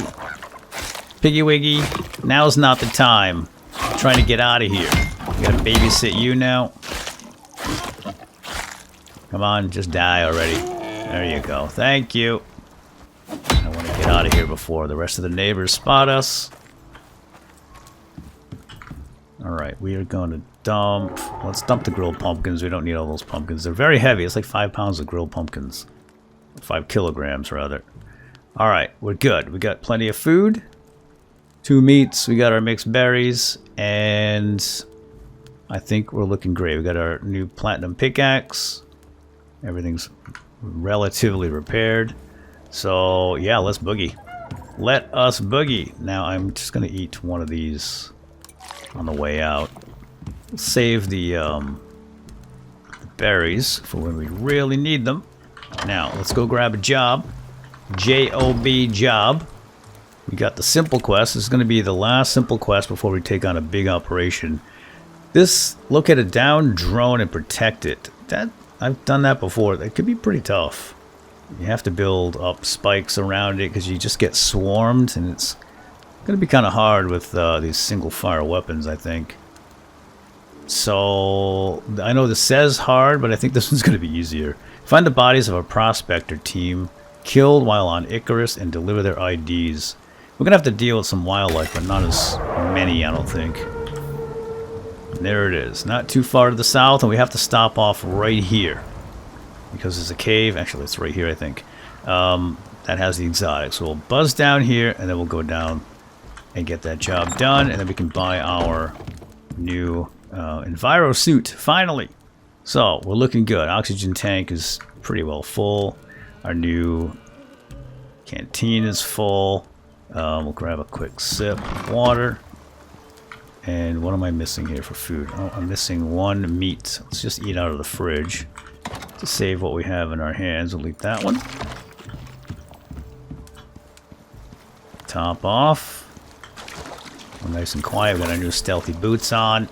Piggy Wiggy, now's not the time. I'm trying to get out of here. I gotta babysit you now. Come on, just die already. There you go. Thank you. I want to get out of here before the rest of the neighbors spot us. Alright, we are going to dump... Let's dump the grilled pumpkins. We don't need all those pumpkins. They're very heavy. It's like 5 pounds of grilled pumpkins. 5 kilograms, rather. Alright, we're good. We got plenty of food. 2 meats. We got our mixed berries. And I think we're looking great. We got our new platinum pickaxe. Everything's relatively repaired. So, yeah, let's boogie. Let us boogie. Now, I'm just going to eat one of these on the way out. Save the berries for when we really need them. Now, let's go grab a job. J-O-B job. We got the simple quest. This is going to be the last simple quest before we take on a big operation. This, locate a downed drone and protect it. I've done that before. That could be pretty tough. You have to build up spikes around it because you just get swarmed, and it's going to be kind of hard with these single fire weapons, I think. So, I know this says hard, but I think this one's going to be easier. Find the bodies of a prospector team killed while on Icarus and deliver their IDs. We're going to have to deal with some wildlife, but not as many, I don't think. And there it is. Not too far to the south, and we have to stop off right here. Because there's a cave. Actually, it's right here, I think. That has the exotic. So we'll buzz down here, and then we'll go down and get that job done. And then we can buy our new Envirosuit, finally. So, we're looking good. Oxygen tank is pretty well full. Our new canteen is full. We'll grab a quick sip of water. And what am I missing here for food? Oh, I'm missing 1 meat. Let's just eat out of the fridge to save what we have in our hands. We'll eat that one. Top off. We're nice and quiet. We got our new stealthy boots on.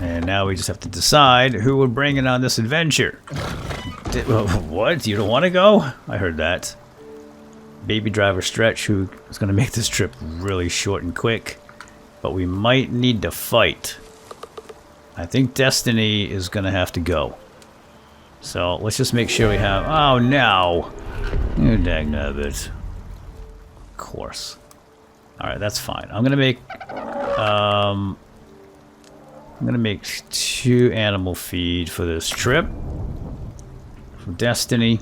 And now we just have to decide who we're bringing on this adventure. What? You don't want to go? I heard that. Baby driver Stretch, who is going to make this trip really short and quick. But we might need to fight. I think Destiny is going to have to go. So let's just make sure we have... Oh, no! You dagnabbit. Of course. Alright, that's fine. I'm going to make... I'm going to make 2 animal feed for this trip. For Destiny.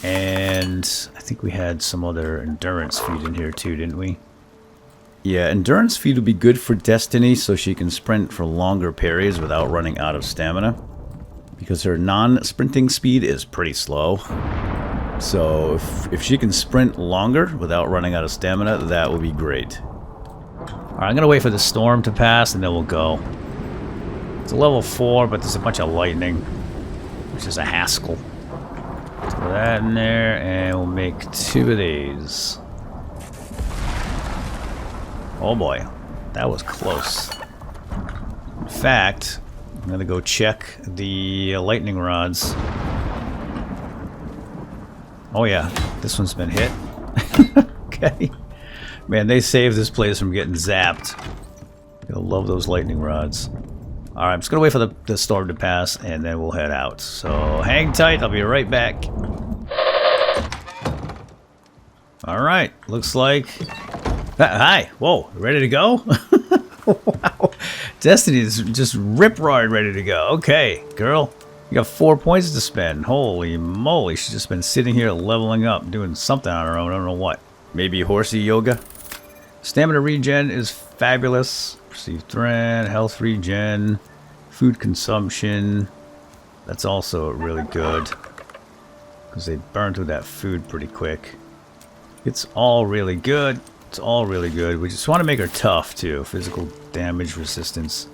And I think we had some other endurance feed in here too, didn't we? Yeah, endurance feed would be good for Destiny so she can sprint for longer periods without running out of stamina. Because her non-sprinting speed is pretty slow. So if she can sprint longer without running out of stamina, that would be great. Alright, I'm going to wait for the storm to pass and then we'll go. It's a level 4, but there's a bunch of lightning, which is a hassle. Throw that in there, and we'll make 2 of these. Oh boy, that was close. In fact, I'm gonna go check the lightning rods. Oh yeah, this one's been hit. Okay. Man, they saved this place from getting zapped. You'll love those lightning rods. Alright, I'm just gonna wait for the storm to pass and then we'll head out. So hang tight, I'll be right back. Alright, looks like... Hi! Whoa, ready to go? Wow. Destiny is just rip-roaring ready to go. Okay, girl. You got 4 points to spend. Holy moly, she's just been sitting here leveling up, doing something on her own. I don't know what. Maybe horsey yoga? Stamina regen is fabulous. Perceived threat, health regen, food consumption. That's also really good. Because they burn through that food pretty quick. It's all really good. It's all really good. We just want to make her tough too. Physical damage resistance.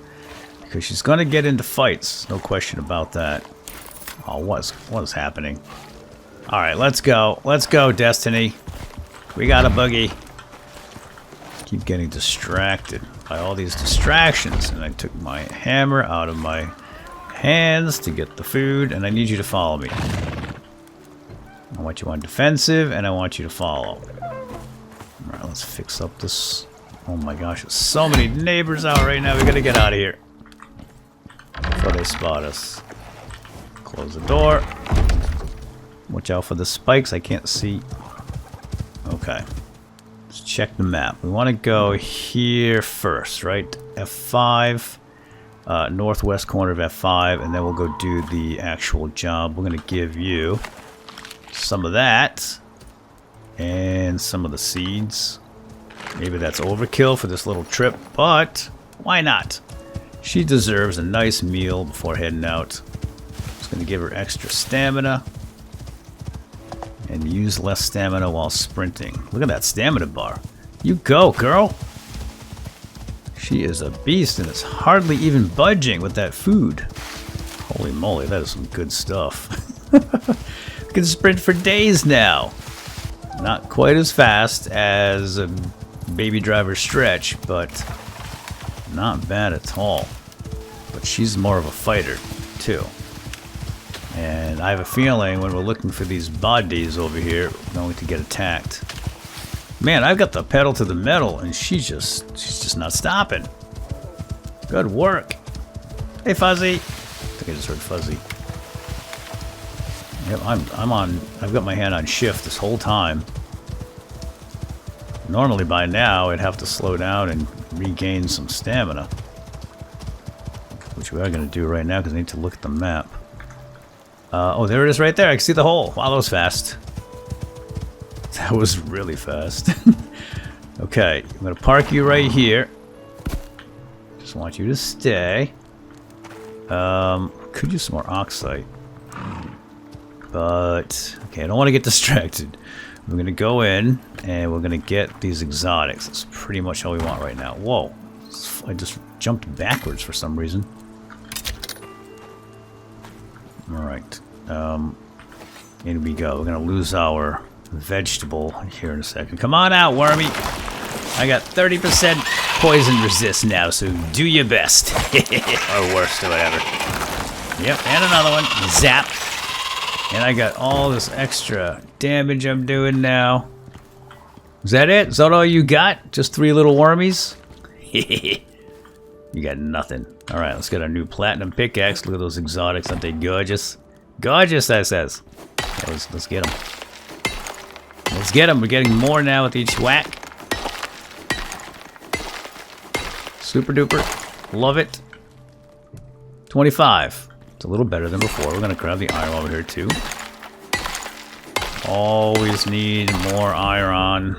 Because she's going to get into fights. No question about that. Oh, what is happening? Alright, let's go. Let's go, Destiny. We got a boogie. Keep getting distracted by all these distractions. And I took my hammer out of my hands to get the food. And I need you to follow me. I want you on defensive, and I want you to follow. Alright, let's fix up this. Oh my gosh, there's so many neighbors out right now. We gotta get out of here before they spot us. Close the door. Watch out for the spikes. I can't see. Okay. Let's check the map. We want to go here first, right? F5. Northwest corner of F5, and then we'll go do the actual job. We're going to give you some of that and some of the seeds. Maybe that's overkill for this little trip, but why not? She deserves a nice meal before heading out. Just going to give her extra stamina and use less stamina while sprinting. Look at that stamina bar. You go, girl. She is a beast and is hardly even budging with that food. Holy moly, that is some good stuff. We can sprint for days now. Not quite as fast as a Baby Driver Stretch, but not bad at all. But she's more of a fighter, too. And I have a feeling when we're looking for these bodies over here, we're going to get attacked. Man, I've got the pedal to the metal, and she's just not stopping. Good work. Hey, Fuzzy. I think I just heard Fuzzy. Yep, I've got my hand on shift this whole time. Normally by now I'd have to slow down and regain some stamina. Which we are going to do right now because I need to look at the map. Oh, there it is right there. I can see the hole. Wow, that was fast. That was really fast. Okay, I'm going to park you right here. Just want you to stay. Could use some more oxide. But, okay, I don't want to get distracted. We're going to go in, and we're going to get these exotics. That's pretty much all we want right now. Whoa. I just jumped backwards for some reason. Alright. In we go. We're going to lose our vegetable here in a second. Come on out, Wormy. I got 30% poison resist now, so do your best. Or worst, or whatever. Yep, and another one. Zap. And I got all this extra damage I'm doing now. Is that it? Is that all you got? Just 3 little wormies? You got nothing. Alright, let's get our new platinum pickaxe. Look at those exotics. Aren't they gorgeous? Gorgeous, that says. Okay, let's get them. Let's get them. We're getting more now with each whack. Super duper. Love it. 25. It's a little better than before. We're going to grab the iron over here too. Always need more iron.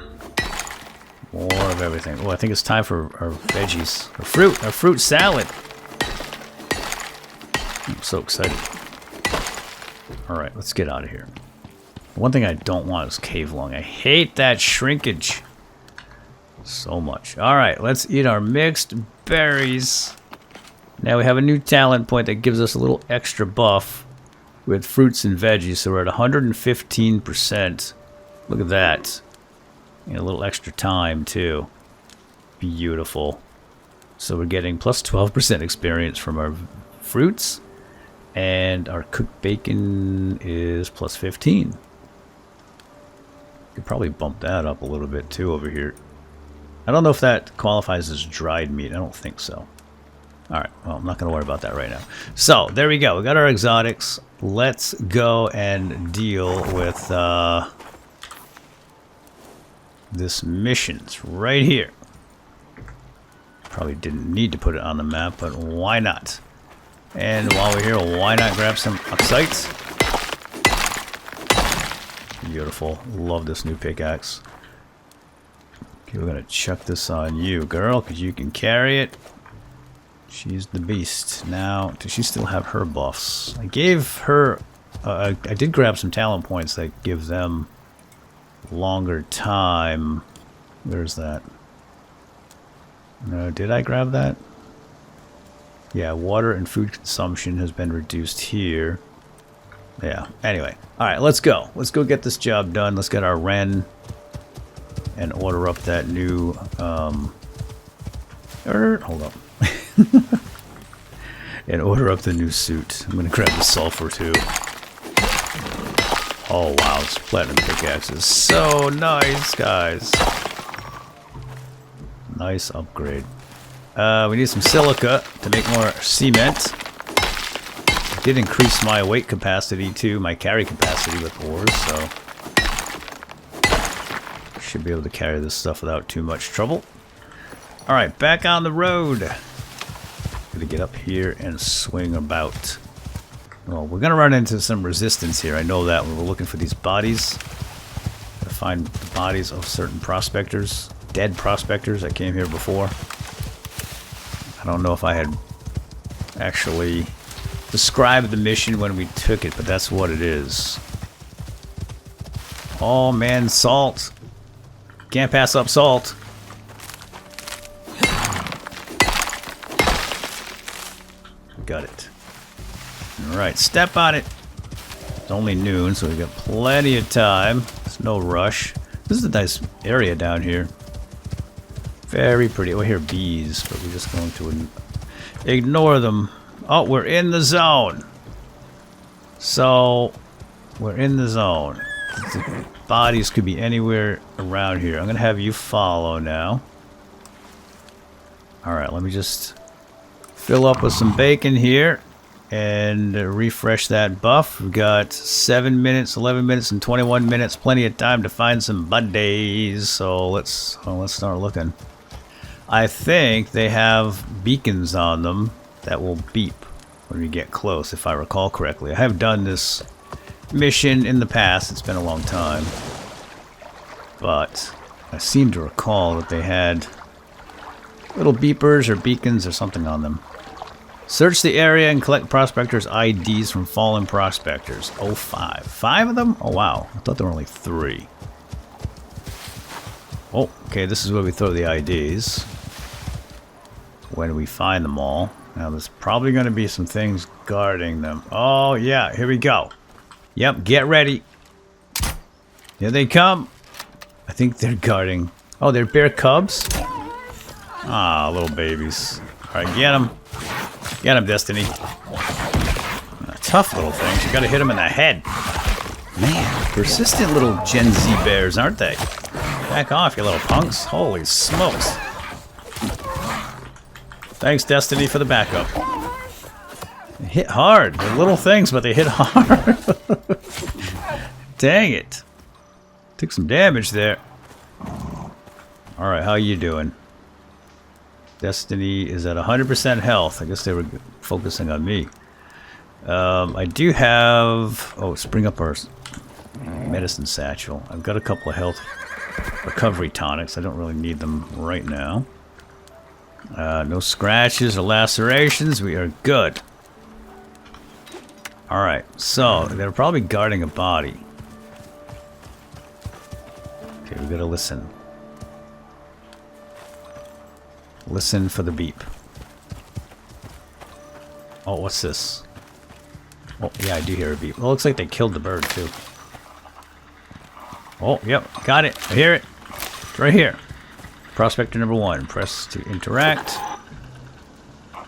More of everything. Oh, I think it's time for our veggies. Our fruit salad. I'm so excited. Alright, let's get out of here. One thing I don't want is cave lung. I hate that shrinkage so much. Alright, let's eat our mixed berries. Now we have a new talent point that gives us a little extra buff with fruits and veggies, so we're at 115%. Look at that. And a little extra time, too. Beautiful. So we're getting plus 12% experience from our fruits, and our cooked bacon is plus 15. Could probably bump that up a little bit, too, over here. I don't know if that qualifies as dried meat. I don't think so. Alright, well, I'm not going to worry about that right now. So, there we go. We got our exotics. Let's go and deal with this mission. It's right here. Probably didn't need to put it on the map, but why not? And while we're here, why not grab some oxites? Beautiful. Love this new pickaxe. Okay, we're going to chuck this on you, girl, because you can carry it. She's the beast. Now, does she still have her buffs? I gave her... I did grab some talent points that give them longer time. Where's that? No, did I grab that? Yeah, water and food consumption has been reduced here. Yeah, anyway. Alright, let's go. Let's go get this job done. Let's get our Ren and order up that new... hold up. And order up the new suit. I'm gonna grab the sulfur too. Oh wow, this platinum pickaxe is so nice, guys. Nice upgrade. We need some silica to make more cement. I did increase my weight capacity too, my carry capacity with ores, so should be able to carry this stuff without too much trouble. Alright, back on the road. Gonna get up here and swing about. Well, we're gonna run into some resistance here. I know that when we're looking for these bodies. To find the bodies of certain prospectors. Dead prospectors that came here before. I don't know if I had actually described the mission when we took it, but that's what it is. Oh man, salt. Can't pass up salt. Got it. Alright, step on it. It's only noon, so we've got plenty of time. There's no rush. This is a nice area down here. Very pretty. We hear bees, but we're just going to ignore them. Oh, we're in the zone. So, we're in the zone. The bodies could be anywhere around here. I'm going to have you follow now. Alright, let me just fill up with some bacon here and refresh that buff. We've got 7 minutes, 11 minutes, and 21 minutes. Plenty of time to find some buddies. So let's start looking. I think they have beacons on them that will beep when we get close, if I recall correctly. I have done this mission in the past. It's been a long time. But I seem to recall that they had little beepers or beacons or something on them. Search the area and collect prospectors' IDs from fallen prospectors. Oh, 5. 5 of them? Oh, wow. I thought there were only 3. Oh, okay. This is where we throw the IDs. When we find them all. Now, there's probably going to be some things guarding them. Oh, yeah. Here we go. Yep. Get ready. Here they come. I think they're guarding. Oh, they're bear cubs? Ah, little babies. All right, get them. Get him, Destiny. Tough little things. You gotta hit them in the head. Man, persistent little Gen Z bears, aren't they? Back off, you little punks. Holy smokes. Thanks, Destiny, for the backup. They hit hard. They're little things, but they hit hard. Dang it. Took some damage there. Alright, how you doing? Destiny is at 100% health. I guess they were focusing on me. I do have... Oh, spring up our medicine satchel. I've got a couple of health recovery tonics. I don't really need them right now. No scratches or lacerations. We are good. Alright, so they're probably guarding a body. Okay, we gotta listen. Listen for the beep. Oh, what's this? Oh, yeah, I do hear a beep. Well, it looks like they killed the bird, too. Oh, yep, got it. I hear it. It's right here. Prospector number 1. Press to interact.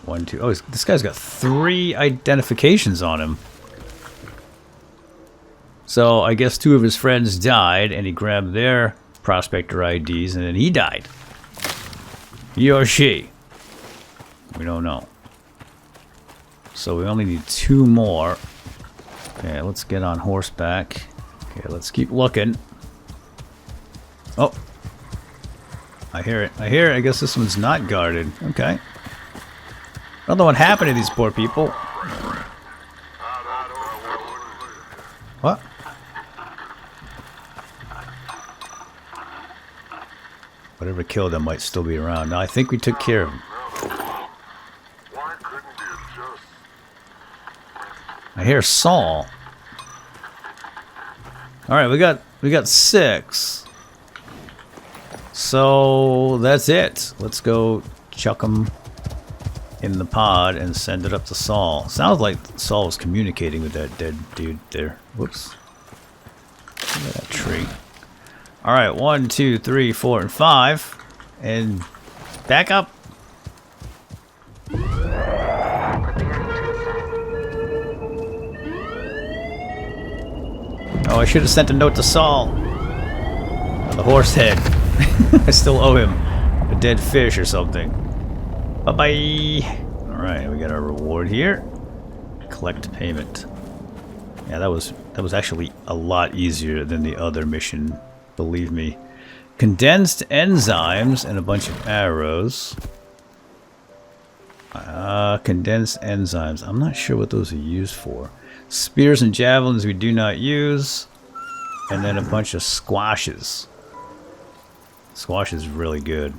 1, 2. Oh, this guy's got 3 identifications on him. So, I guess 2 of his friends died, and he grabbed their prospector IDs, and then he died. He or she. We don't know. So we only need 2 more. Okay, let's get on horseback. Okay, let's keep looking. Oh. I hear it. I hear it. I guess this one's not guarded. Okay. I don't know what happened to these poor people. What? Whatever killed them might still be around. No, I think we took care of them. I hear Saul. All right, we got 6. So that's it. Let's go chuck them in the pod and send it up to Saul. Sounds like Saul was communicating with that dead dude there. Whoops. Look at that tree. All right, 1, 2, 3, 4, and 5, and back up. Oh, I should have sent a note to Saul. The horse head. I still owe him a dead fish or something. Bye-bye. Alright, we got our reward here. Collect payment. Yeah, that was actually a lot easier than the other mission, believe me. Condensed enzymes and a bunch of arrows. Condensed enzymes. I'm not sure what those are used for. Spears and javelins we do not use. And then a bunch of squashes. Squash is really good.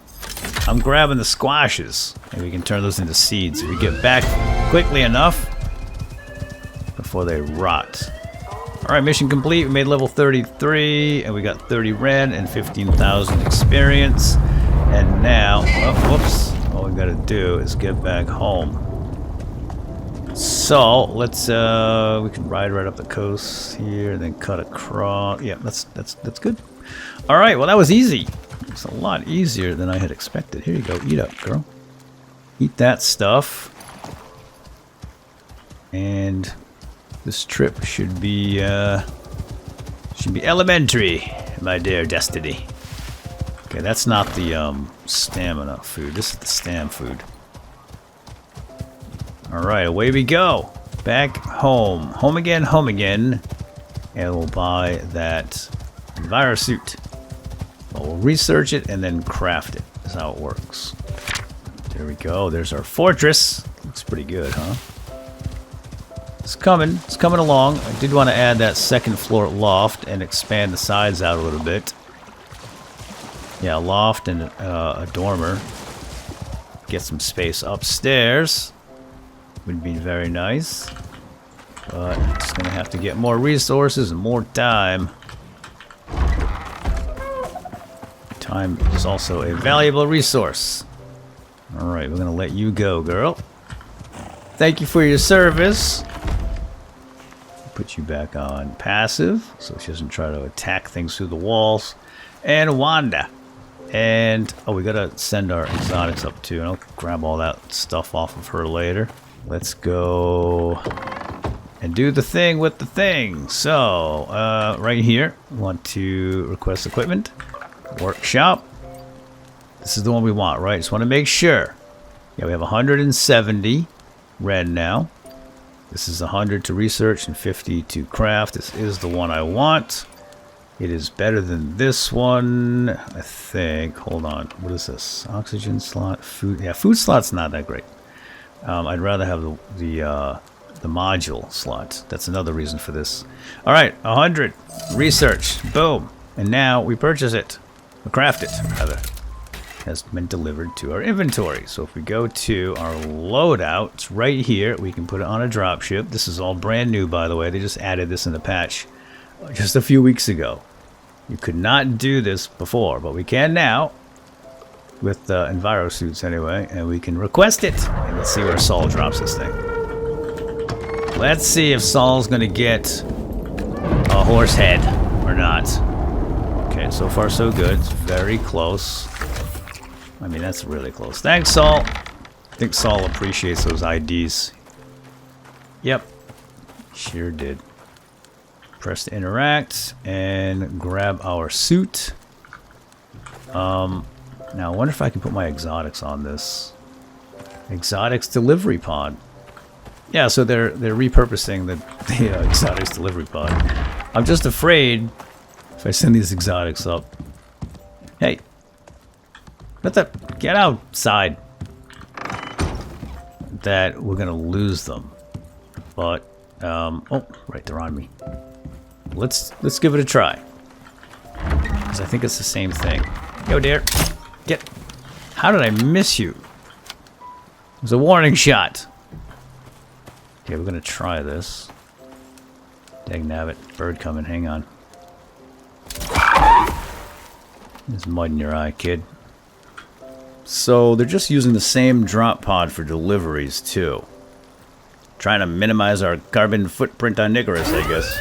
I'm grabbing the squashes. And we can turn those into seeds if we get back quickly enough before they rot. Alright, mission complete. We made level 33 and we got 30 red and 15,000 experience. And now, oh, whoops. All we gotta do is get back home. So let's we can ride right up the coast here and then cut across. Yeah, that's good. All right, well that was easy. It's a lot easier than I had expected. Here you go, eat up, girl. Eat that stuff. And this trip should be elementary, my dear Destiny. Okay, that's not the stamina food. This is the stam food. Alright, away we go. Back home. Home again, home again. And we'll buy that Envirosuit. Well, we'll research it and then craft it. That's how it works. There we go. There's our fortress. Looks pretty good, huh? It's coming. It's coming along. I did want to add that second floor loft and expand the sides out a little bit. Yeah, a loft and a dormer. Get some space upstairs. Would be very nice, but it's gonna have to get more resources and more time. Time is also a valuable resource. Alright, we're gonna let you go, girl. Thank you for your service. Put you back on passive, so she doesn't try to attack things through the walls. And Wanda. And, oh, we gotta send our exotics up too. And I'll grab all that stuff off of her later. Let's go and do the thing with the thing. So, right here, we want to request equipment. Workshop. This is the one we want, right? Just want to make sure. Yeah, we have 170 red now. This is 100 to research and 50 to craft. This is the one I want. It is better than this one, I think. Hold on. What is this? Oxygen slot, food. Yeah, food slot's not that great. I'd rather have the module slot. That's another reason for this. All right, 100 research. Boom. And now we purchase it. We craft it, rather. It has been delivered to our inventory. So if we go to our loadout, it's right here. We can put it on a dropship. This is all brand new, by the way. They just added this in the patch just a few weeks ago. You could not do this before, but we can now. With Envirosuits anyway, and we can request it. And let's see where Saul drops this thing. let's see if Saul's gonna get a horse head or not. Okay, so far so good. It's very close. I mean, that's really close. Thanks, Saul. I think Saul appreciates those IDs. Yep. Sure did. Press to interact and grab our suit. Now I wonder if I can put my exotics on this. Exotics delivery pod. Yeah, so they're repurposing the exotics delivery pod. I'm just afraid if I send these exotics up. Hey, get outside. That we're gonna lose them. But oh, right there on me. Let's give it a try. Because I think it's the same thing. Yo, dear, get. How did I miss you? It was a warning shot. Okay, we're gonna try this. Dagnabbit, bird coming, hang on. There's mud in your eye, kid. So they're just using the same drop pod for deliveries too. Trying to minimize our carbon footprint on Icarus, I guess.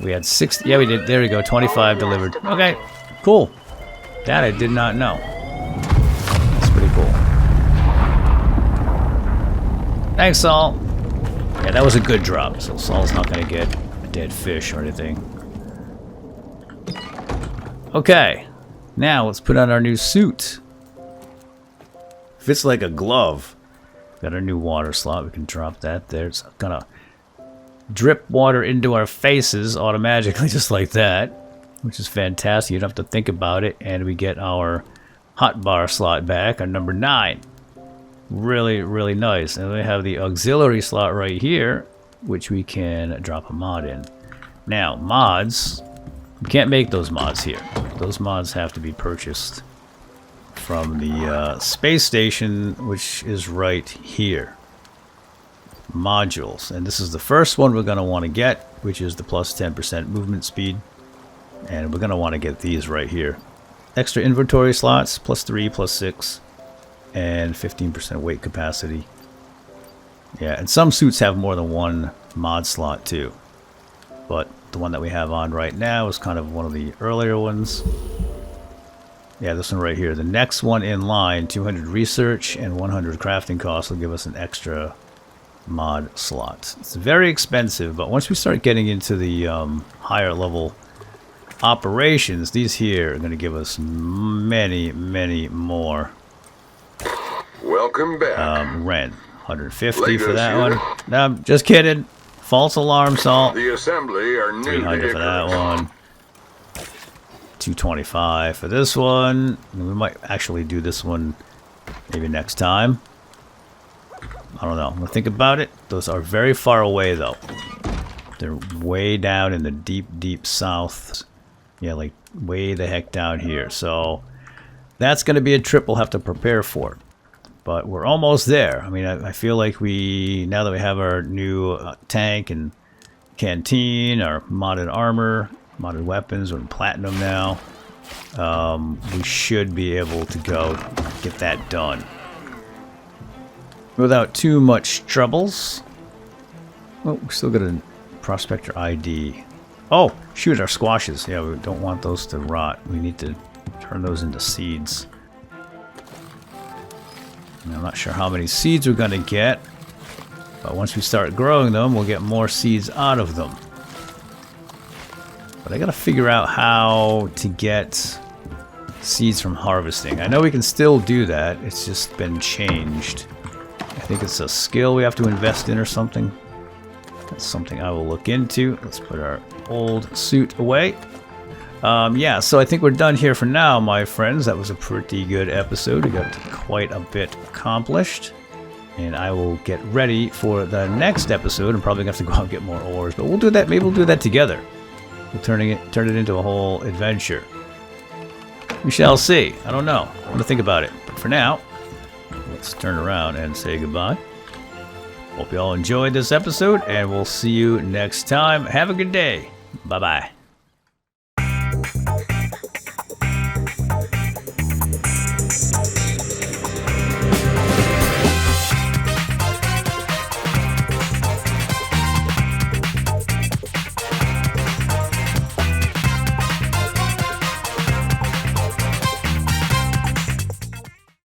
We had 60, yeah we did, there we go, 25 delivered. Okay, cool. That I did not know. That's pretty cool. Thanks, Saul. Yeah, that was a good drop, so Saul's not going to get a dead fish or anything. Okay, now let's put on our new suit. Fits like a glove. Got our new water slot, we can drop that there. It's gonna drip water into our faces automatically just like that, which is fantastic. You don't have to think about it, and we get our hotbar slot back on number 9. Really, really nice. And we have the auxiliary slot right here, which we can drop a mod in. Now, mods, we can't make those mods here. Those mods have to be purchased from the space station, which is right here. Modules, and this is the first one we're going to want to get, which is the plus 10% movement speed, and we're going to want to get these right here. Extra inventory slots, plus 3, plus 6, and 15% weight capacity. Yeah, and some suits have more than one mod slot too, but the one that we have on right now is kind of one of the earlier ones. Yeah, this one right here. The next one in line, 200 research and 100 crafting costs, will give us an extra mod slot. It's very expensive, but once we start getting into the higher level operations, these here are going to give us many, many more. Welcome back. Rent. 150 for that one. No, just kidding. False alarm, Salt. The assembly are new 300 for that one. 225 for this one. And we might actually do this one maybe next time. I don't know. I'm gonna think about it. Those are very far away though. They're way down in the deep, deep south. Yeah, like way the heck down here. So that's gonna be a trip we'll have to prepare for. But we're almost there. I mean, I feel like now that we have our new tank and canteen, our modded armor, modded weapons, we're in platinum now. We should be able to go get that done without too much troubles. Oh, we still got a prospector ID. Oh, shoot, our squashes. Yeah, we don't want those to rot. We need to turn those into seeds. And I'm not sure how many seeds we're going to get, but once we start growing them, we'll get more seeds out of them. But I gotta figure out how to get seeds from harvesting. I know we can still do that, it's just been changed. I think it's a skill we have to invest in or something. That's something I will look into. Let's put our old suit away. Yeah, so I think we're done here for now, my friends. That was a pretty good episode. We got quite a bit accomplished. And I will get ready for the next episode. I'm probably going to have to go out and get more ores, but we'll do that. Maybe we'll do that together. We'll turn it into a whole adventure. We shall see. I don't know. I'm going to think about it. But for now, let's turn around and say goodbye. Hope you all enjoyed this episode, and we'll see you next time. Have a good day. Bye-bye.